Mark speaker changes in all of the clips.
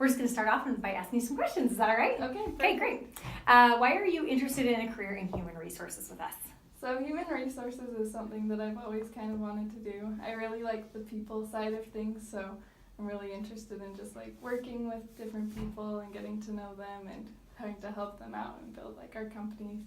Speaker 1: we're just going to start off by asking you some questions. Is that all right?
Speaker 2: Okay,
Speaker 1: great. Why are you interested in a career in human resources with us?
Speaker 2: So human resources is something that I've always kind of wanted to do. I really like the people side of things, so I'm really interested in just like working with different people and getting to know them and trying to help them out and build like our company,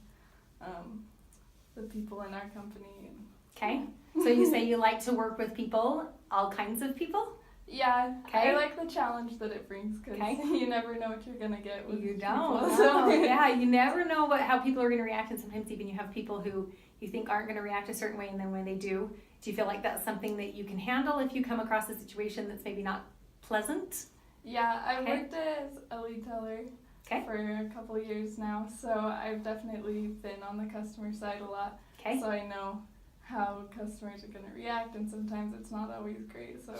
Speaker 2: the people in our company.
Speaker 1: Okay, so you say you like to work with people, all kinds of people?
Speaker 2: Yeah,
Speaker 1: okay.
Speaker 2: I like the challenge that it brings because you never know what you're going to get with
Speaker 1: people. You never know how people are going to react, and sometimes even you have people who you think aren't going to react a certain way, and then when they do you feel like that's something that you can handle if you come across a situation that's maybe not pleasant?
Speaker 2: Yeah, I've worked as a lead teller for a couple of years now, so I've definitely been on the customer side a lot, so I know how customers are going to react, and sometimes it's not always great, so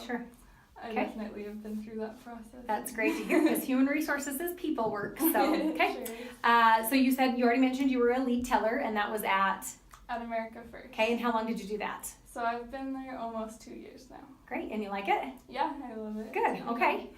Speaker 2: I definitely have been through that process.
Speaker 1: That's great to hear, because human resources is people work, so so you said, you already mentioned you were a lead teller, and that was at
Speaker 2: America First.
Speaker 1: Okay, and how long did you do that?
Speaker 2: So I've been there almost 2 years now.
Speaker 1: Great, and you like it?
Speaker 2: Yeah, I love it.
Speaker 1: Good, okay.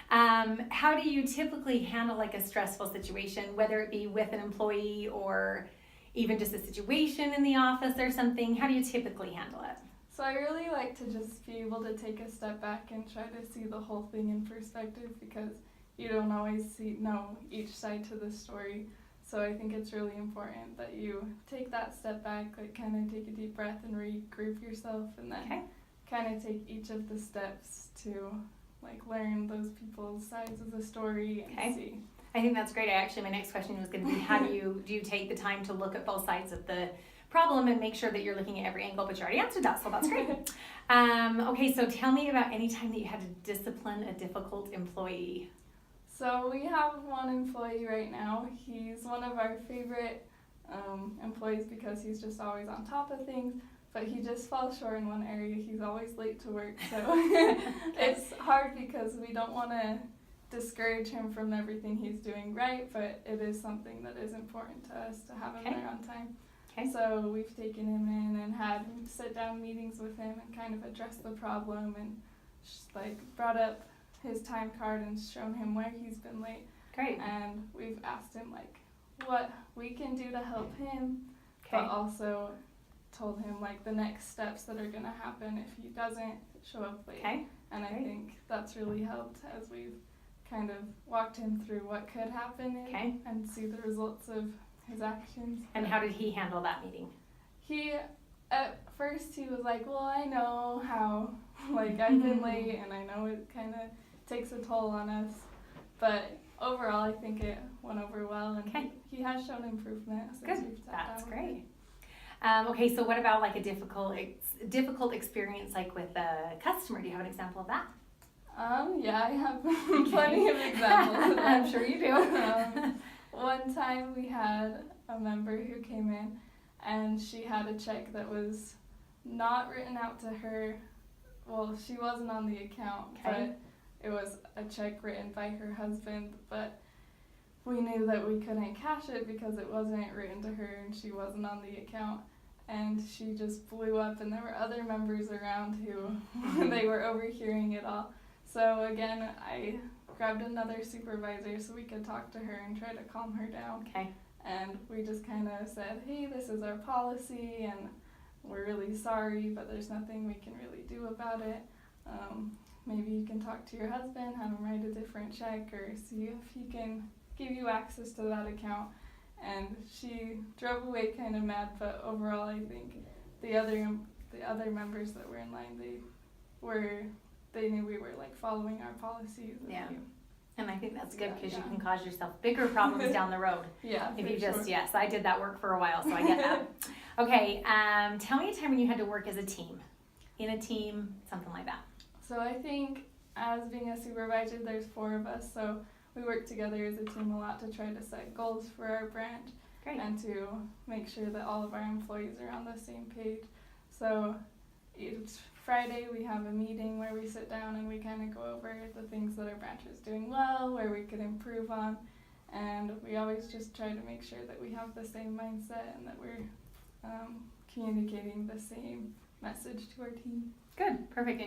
Speaker 1: How do you typically handle like a stressful situation, whether it be with an employee or even just a situation in the office or something? How do you typically handle it?
Speaker 2: So I really like to just be able to take a step back and try to see the whole thing in perspective, because you don't always know each side to the story. So I think it's really important that you take that step back, like kind of take a deep breath and regroup yourself, and then kind of take each of the steps to like learn those people's sides of the story and see.
Speaker 1: I think that's great. Actually, my next question was going to be, how do you take the time to look at both sides of the problem and make sure that you're looking at every angle, but you already answered that, so that's great. Okay, so tell me about any time that you had to discipline a difficult employee.
Speaker 2: So we have one employee right now. He's one of our favorite employees because he's just always on top of things, but he just falls short in one area. He's always late to work, so it's hard because we don't want to discourage him from everything he's doing right, but it is something that is important to us to have him there on time. So we've taken him in and had sit-down meetings with him and kind of addressed the problem and just like brought up his time card and shown him where he's been late.
Speaker 1: Great.
Speaker 2: And we've asked him like what we can do to help him, but also told him like the next steps that are going to happen if he doesn't show up late. And I think that's really helped as we've kind of walked him through what could happen and see the results of his actions.
Speaker 1: And how did he handle that meeting?
Speaker 2: At first he was like, well, I know how, like, I've been late and I know it kind of takes a toll on us, but overall I think it went over well, and he has shown improvement since we've sat down.
Speaker 1: That's great. Okay, so what about like a difficult experience like with a customer? Do you have an example of that?
Speaker 2: Yeah, I have plenty of examples.
Speaker 1: I'm sure you do.
Speaker 2: One time we had a member who came in and she had a check that was not written out to her. Well, she wasn't on the account, but it was a check written by her husband, but we knew that we couldn't cash it because it wasn't written to her and she wasn't on the account. And she just blew up, and there were other members around who they were overhearing it all. So again, I grabbed another supervisor so we could talk to her and try to calm her down. And we just kind of said, hey, this is our policy and we're really sorry, but there's nothing we can really do about it. Maybe you can talk to your husband, have him write a different check, or see if he can give you access to that account. And she drove away kind of mad, but overall I think the other members that were in line, they knew we were like following our policies.
Speaker 1: And I think that's good because you can cause yourself bigger problems down the road. If you just, yes, I did that work for a while, so I get that. Okay, tell me a time when you had to work as a team, in a team, something like that.
Speaker 2: So I think as being a supervisor, there's 4 of us, so we work together as a team a lot to try to set goals for our branch and to make sure that all of our employees are on the same page. So each Friday we have a meeting where we sit down and we kind of go over the things that our branch is doing well, where we could improve on, and we always just try to make sure that we have the same mindset and that we're communicating the same message to our team.
Speaker 1: Good, perfect.